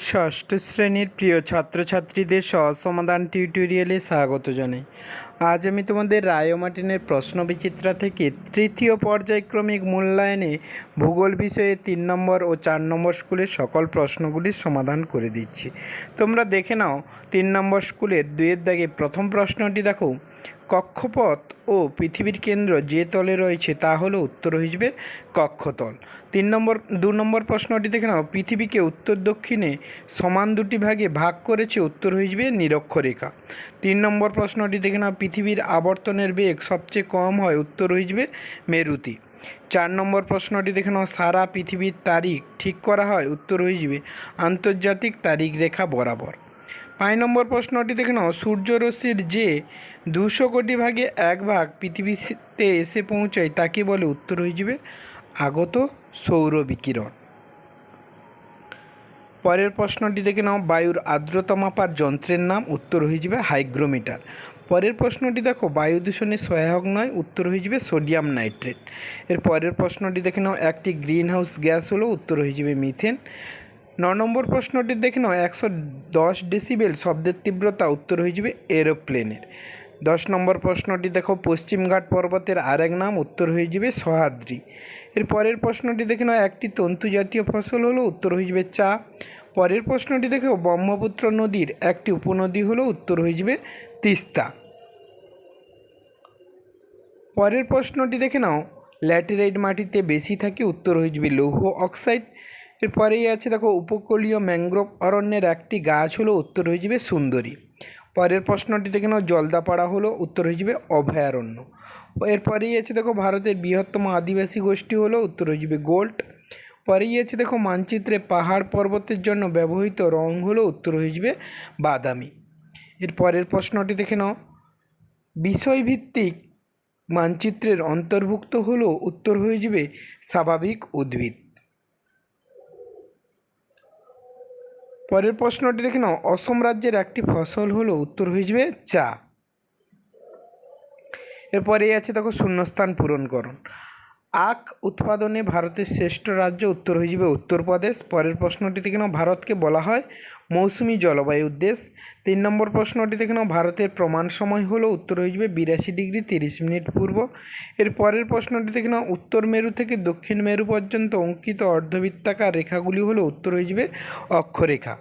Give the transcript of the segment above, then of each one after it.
ষষ্ঠ শ্রেণীর প্রিয় ছাত্রছাত্রীদের সহজ সমাধান টিউটোরিয়ালে স্বাগত জানাই। আজ আমি তোমাদের রায় ও মার্টিনের প্রশ্নবিচিত্রা থেকে তৃতীয় পর্যায়ক্রমিক মূল্যায়নে ভূগোল বিষয়ে 3 নম্বর ও 4 নম্বর স্কুলের সকল প্রশ্নগুলির সমাধান করে দিচ্ছি। তোমরা দেখে নাও 3 নম্বর স্কুলের 2-এর দাগে প্রথম প্রশ্নটি দেখো, কক্ষপথ ও পৃথিবীর কেন্দ্র যে তলে রয়েছে তা হলো উত্তর হিসেবে কক্ষতল। 2 নম্বর প্রশ্নটি দেখে নাও, পৃথিবীকে উত্তর দক্ষিণে সমান দুটি ভাগে ভাগ করেছে, উত্তর হিসেবে নিরক্ষরেখা। 3 নম্বর প্রশ্নটি দেখে নাও, পৃথিবীর আবর্তনের বেগ সবচেয়ে কম হয়, উত্তর হিসেবে মেরুতে। 4 নম্বর প্রশ্নটি দেখে নাও, সারা পৃথিবীর তারিখ ঠিক করা হয়, উত্তর হিসেবে আন্তর্জাতিক তারিখ রেখা বরাবর। 5 নম্বর প্রশ্নটি দেখে নাও, সূর্যরশ্মির যে 200 কোটি ভাগে 1 ভাগ পৃথিবীতে এসে পৌঁছায় তাকে বলে, উত্তর হিসেবে আগত সৌর বিকিরণ। পরের প্রশ্নটি দেখে নাও, বায়ুর আর্দ্রতা মাপার যন্ত্রের নাম, উত্তর হিসেবে হাইগ্রোমিটার। পরের প্রশ্নটি দেখো, বায়ু দূষণে সহায়ক নয়, উত্তর হিসেবে সোডিয়াম নাইট্রেট। এর পরের প্রশ্নটি দেখে নাও, একটি গ্রিন হাউস গ্যাস হলো, উত্তর হিসেবে মিথেন। 9 নম্বর প্রশ্নটি দেখে নাও, 110 ডেসিবেল শব্দের তীব্রতা, উত্তর হিসেবে এরোপ্লেনের। 10 নম্বর প্রশ্নটি দেখো, পশ্চিমঘাট পর্বতের আরেক নাম, উত্তর হিসেবে সহ্যাদ্রি। এর পরের প্রশ্নটি দেখে নাও, একটি তন্তু জাতীয় ফসল হলো, উত্তর হিসেবে চা। পরের প্রশ্নটি দেখো, ব্রহ্মপুত্র নদীর একটি উপনদী হলো, উত্তর হিসেবে তিস্তা। পরের প্রশ্নটি দেখে নাও, ল্যাটেরাইট মাটিতে বেশি থাকে, উত্তর হিসেবে লৌহ অক্সাইড। এরপরেই আছে দেখো, উপকূলীয় ম্যানগ্রোভ অরণ্যের একটি গাছ হলো, উত্তর হিসেবে সুন্দরী। পরের প্রশ্নটি দেখে নাও, জলদাপাড়া হলো, উত্তর হিসেবে অভয়ারণ্য। এরপরেই আছে দেখো, ভারতের বৃহত্তম আদিবাসী গোষ্ঠী হলো, উত্তর হিসেবে গোল্ড। পরেই আছে দেখো, মানচিত্রে পাহাড় পর্বতের জন্য ব্যবহৃত রং হলো, উত্তর হিসেবে বাদামি। এর পরের প্রশ্নটি দেখে নাও, বিষয়ভিত্তিক মানচিত্রের অন্তর্ভুক্ত হলো, উত্তর হিসেবে স্বাভাবিক উদ্ভিদ। পরের প্রশ্নটি দেখে নাও, অসম রাজ্যের একটি ফসল হলো, উত্তর হিসেবে চা। এরপরেই আছে দেখো, শূন্যস্থান পূরণকরণ। আখ উৎপাদনে ভারতের শ্রেষ্ঠ রাজ্য, উত্তর হিসেবে উত্তরপ্রদেশ। পরের প্রশ্নটি দেখে নাও, ভারতকে বলা হয় মৌসুমি জলবায়ুর দেশ। 3 নম্বর প্রশ্নটি দেখে নাও, ভারতের প্রমাণ সময় হলো, উত্তর হিসেবে 82 ডিগ্রি 30 মিনিট পূর্ব। এর পরের প্রশ্নটি দেখে নাও, উত্তর মেরু থেকে দক্ষিণ মেরু পর্যন্ত অঙ্কিত অর্ধবৃত্তাকার রেখাগুলি হলো, উত্তর হিসেবে অক্ষরেখা।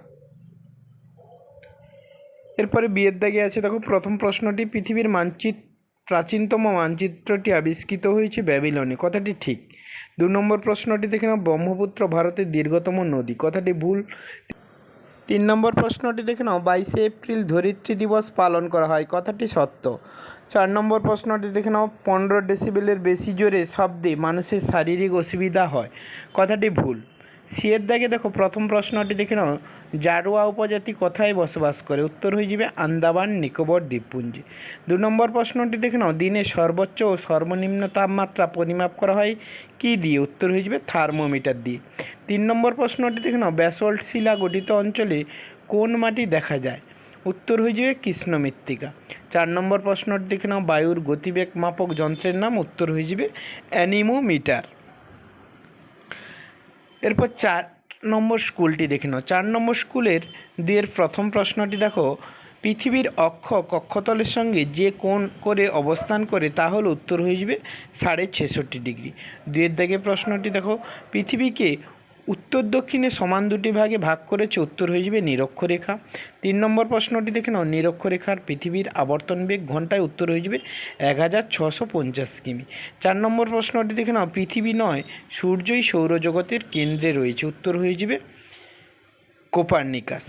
এরপরে বিয়ের দাগে আছে দেখো, প্রথম প্রশ্নটি, পৃথিবীর প্রাচীনতম মানচিত্রটি আবিষ্কৃত হয়েছে ব্যাবিলনে, কথাটি ঠিক। 2 নম্বর প্রশ্নটি দেখে নাও, ব্রহ্মপুত্র ভারতের দীর্ঘতম নদী, কথাটি ভুল। 3 নম্বর প্রশ্নটি দেখে নাও, 22শে এপ্রিল ধরিত্রী দিবস পালন করা হয়, কথাটি সত্য। 4 নম্বর প্রশ্নটি দেখে নাও, 15 ডেসিবেলের বেশি জোরে শব্দে মানুষের শারীরিক অসুবিধা হয়, কথাটি ভুল। সিয়ের দাগে দেখো, প্রথম প্রশ্নটি দেখে নাও, জারোয়া উপজাতি কোথায় বসবাস করে, উত্তর হয়ে যাবে আন্দামান নিকোবর দ্বীপপুঞ্জে। 2 নম্বর প্রশ্নটি দেখে নাও, দিনে সর্বোচ্চ ও সর্বনিম্ন তাপমাত্রা পরিমাপ করা হয় কী দিয়ে, উত্তর হয়ে যাবে থার্মোমিটার দিয়ে। 3 নম্বর প্রশ্নটি দেখে নাও, ব্যাসল্ট শিলা গঠিত অঞ্চলে কোন মাটি দেখা যায়, উত্তর হয়ে যাবে কৃষ্ণ মৃত্তিকা। 4 নম্বর প্রশ্নটি দেখে নাও, বায়ুর গতিবেগ মাপক যন্ত্রের নাম, উত্তর হয়ে যাবে অ্যানিমোমিটার। এরপর 4 নম্বর স্কুলটি দেখে নাও। 4 নম্বর স্কুলের 2-এর প্রথম প্রশ্নটি দেখো, পৃথিবীর অক্ষ কক্ষতলের সঙ্গে যে কোণ করে অবস্থান করে তা হলো, উত্তর হয়ে যাবে 66.5 ডিগ্রি। 2-এর দাগে প্রশ্নটি দেখো, পৃথিবীকে উত্তর দক্ষিণে সমান দুটি ভাগে ভাগ করেছে, উত্তর হয়ে যাবে নিরক্ষরেখা। 3 নম্বর প্রশ্নটি দেখে নাও, নিরক্ষরেখার পৃথিবীর আবর্তন বেগ ঘন্টায়, উত্তর হয়ে যাবে 1650 কিমি। 4 নম্বর প্রশ্নটি দেখে নাও, পৃথিবী নয় সূর্যই সৌরজগতের কেন্দ্রে রয়েছে, উত্তর হয়ে যাবে কোপার্নিকাস।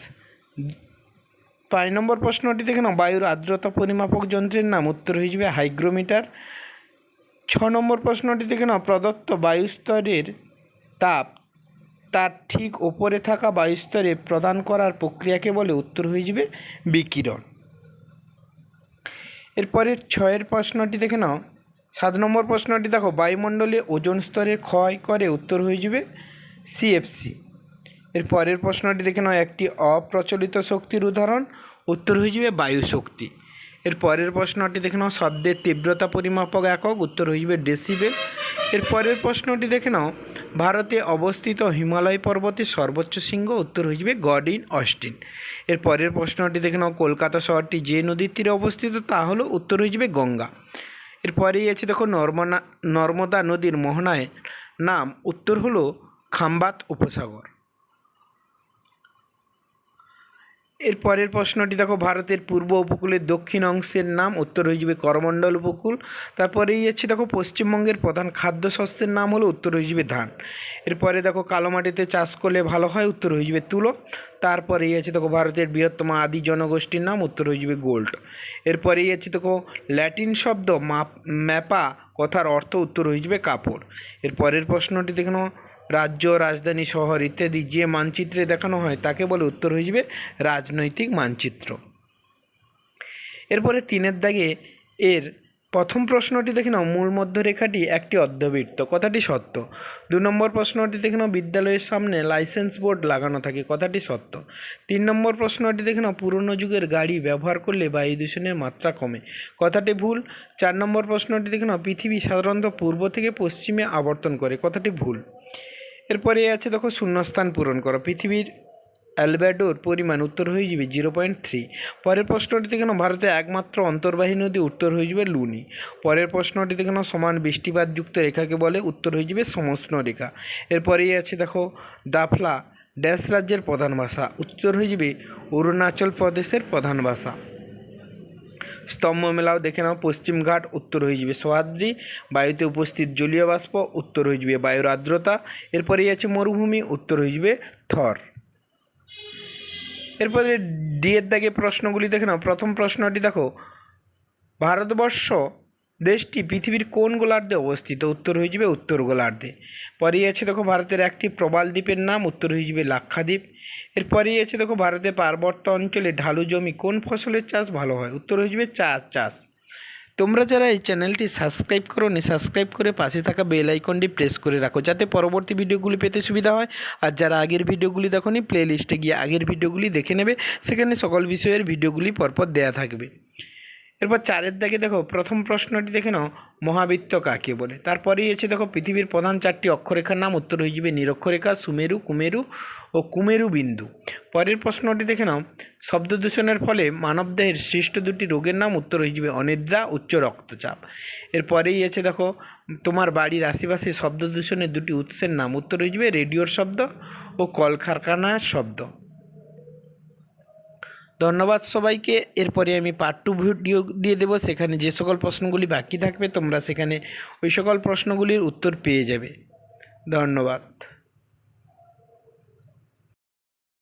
5 নম্বর প্রশ্নটি দেখে নাও, বায়ুর আর্দ্রতা পরিমাপক যন্ত্রের নাম, উত্তর হয়ে যাবে হাইগ্রোমিটার। 6 নম্বর প্রশ্নটি দেখে নাও, প্রদত্ত বায়ুস্তরের তাপ তার ঠিক ওপরে থাকা বায়ুস্তরে প্রদান করার প্রক্রিয়াকে বলে, উত্তর হয়ে যাবে বিকিরণ। এরপরে 6-এর প্রশ্নটি দেখে নাও, 7 নম্বর প্রশ্নটি দেখো, বায়ুমণ্ডলে ওজোন স্তরের ক্ষয় করে, উত্তর হয়ে যাবে সিএফসি। এর পরের প্রশ্নটি দেখে নাও, একটি অপ্রচলিত শক্তির উদাহরণ, উত্তর হয়ে যাবে বায়ু শক্তি। এর পরের প্রশ্নটি দেখে নাও শব্দের তীব্রতা পরিমাপক একক, উত্তর হয়ে যাবে ডেসিবেল। এর পরের প্রশ্নটি দেখে নাও ভারতে অবস্থিত হিমালয় পর্বতের সর্বোচ্চ শৃঙ্গ, উত্তর হয়ে যাবে গড-ইন অস্টিন। এর পরের প্রশ্নটি দেখে নাও কলকাতা শহরটি যে নদীর তীরে অবস্থিত তা হলো, উত্তর হয়ে যাবে গঙ্গা। এরপরেই আছে দেখো নর্মদা নদীর মোহনায় নাম, উত্তর হলো খাম্বাত উপসাগর। এর পরের প্রশ্নটি দেখো ভারতের পূর্ব উপকূলের দক্ষিণ অংশের নাম, উত্তর হয়ে যাবে করমণ্ডল উপকূল। তারপরেই আছে দেখো পশ্চিমবঙ্গের প্রধান খাদ্যশস্যের নাম হলো, উত্তর হয়ে যাবে ধান। এরপরে দেখো কালো মাটিতে চাষ করলে ভালো হয়, উত্তর হয়ে যাবে তুলো। তারপরেই আছে দেখো ভারতের বৃহত্তম আদি জনগোষ্ঠীর নাম, উত্তর হয়ে যাবে গোল্ড। এরপরেই আছে দেখো ল্যাটিন শব্দ ম্যাপা কথার অর্থ, উত্তর হয়ে যাবে কাপড়। এর পরের প্রশ্নটি দেখে নাও রাজ্য, রাজধানী, শহর ইত্যাদি যে মানচিত্রে দেখানো হয় তাকে বলে, উত্তর হয়ে যাবে রাজনৈতিক মানচিত্র। এরপরে 3-এর দাগে এর প্রথম প্রশ্নটি দেখে নাও মূল মধ্যরেখাটি একটি অর্ধবৃত্ত, কথাটি সত্য। 2 নম্বর প্রশ্নটি দেখে নাও বিদ্যালয়ের সামনে লাইসেন্স বোর্ড লাগানো থাকে, কথাটি সত্য। 3 নম্বর প্রশ্নটি দেখে নাও পুরনো যুগের গাড়ি ব্যবহার করলে বায়ু দূষণের মাত্রা কমে, কথাটি ভুল। 4 নম্বর প্রশ্নটি দেখে নাও পৃথিবী সাধারণত পূর্ব থেকে পশ্চিমে আবর্তন করে, কথাটি ভুল। এরপরে আছে দেখো শূন্যস্থান পূরণ করো। পৃথিবীর অ্যালবেডোর পরিমাণ, উত্তর হয়ে যাবে 0.3। পরের প্রশ্নটি দেখে নাও ভারতে একমাত্র অন্তর্বাহী নদী, উত্তর হয়ে যাবে লুনি। পরের প্রশ্নটি দেখে নাও সমান বৃষ্টিপাতযুক্ত রেখাকে বলে, উত্তর হয়ে যাবে সমষ্ণ রেখা। এরপরেই আছে দেখো দাফলা ড্যাশ রাজ্যের প্রধান ভাষা, উত্তর হয়ে যাবে অরুণাচল প্রদেশের প্রধান ভাষা। স্তম্ভ মেলাও দেখে নাও পশ্চিমঘাট, উত্তর হয়ে যাবে সহ্যাদ্রি। বায়ুতে উপস্থিত জলীয় বাষ্প, উত্তর হয়ে যাবে বায়ুর আর্দ্রতা। এরপরেই আছে মরুভূমি, উত্তর হয়ে যাবে থর। এরপরে ডি-এর দাগে প্রশ্নগুলি দেখে নাও। প্রথম প্রশ্নটি দেখো ভারতবর্ষ দেশটি পৃথিবীর কোন গোলার্ধে অবস্থিত, উত্তর হয়ে যাবে উত্তর গোলার্ধে। পরেই আছে দেখো ভারতের একটি প্রবাল দ্বীপের নাম, উত্তর হয়ে যাবে লাক্ষাদ্বীপ। এরপরেই আছে দেখো ভারতের পার্বত্য অঞ্চলে ঢালু জমি কোন ফসলের চাষ ভালো হয়, উত্তর হয়ে যাবে চা চাষ। তোমরা যারা এই চ্যানেলটি সাবস্ক্রাইব করোনি, সাবস্ক্রাইব করে পাশে থাকা বেল আইকনটি প্রেস করে রাখো যাতে পরবর্তী ভিডিওগুলি পেতে সুবিধা হয়। আর যারা আগের ভিডিওগুলি দেখোনি প্লে লিস্টে গিয়ে আগের ভিডিওগুলি দেখে নেবে, সেখানে সকল বিষয়ের ভিডিওগুলি পরপর দেয়া থাকবে। এরপর 4-এর দাগে দেখো প্রথম প্রশ্নটি দেখে নাও মহাবৃত্ত কাকে বলে। তারপরেই আছে দেখো পৃথিবীর প্রধান 4টি অক্ষরেখার নাম, উত্তর হয়ে যাবে নিরক্ষরেখা, সুমেরু, কুমেরু ও কুমেরু বিন্দু। পরের প্রশ্নটি দেখে নাও শব্দ দূষণের ফলে মানবদেহের সৃষ্ট 2টি রোগের নাম, উত্তর হয়ে যাবে অনিদ্রা, উচ্চ রক্তচাপ। এরপরেই আছে দেখো তোমার বাড়ির আশেপাশে শব্দ দূষণের 2টি উৎসের নাম, উত্তর হয়ে যাবে রেডিওর শব্দ ও কলকারখানার শব্দ। ধন্যবাদ সবাইকে। এরপরে আমি পার্ট 2 ভিডিও দিয়ে দেবো, সেখানে যে সকল প্রশ্নগুলি বাকি থাকবে তোমরা সেখানে ওই সকল প্রশ্নগুলির উত্তর পেয়ে যাবে। ধন্যবাদ।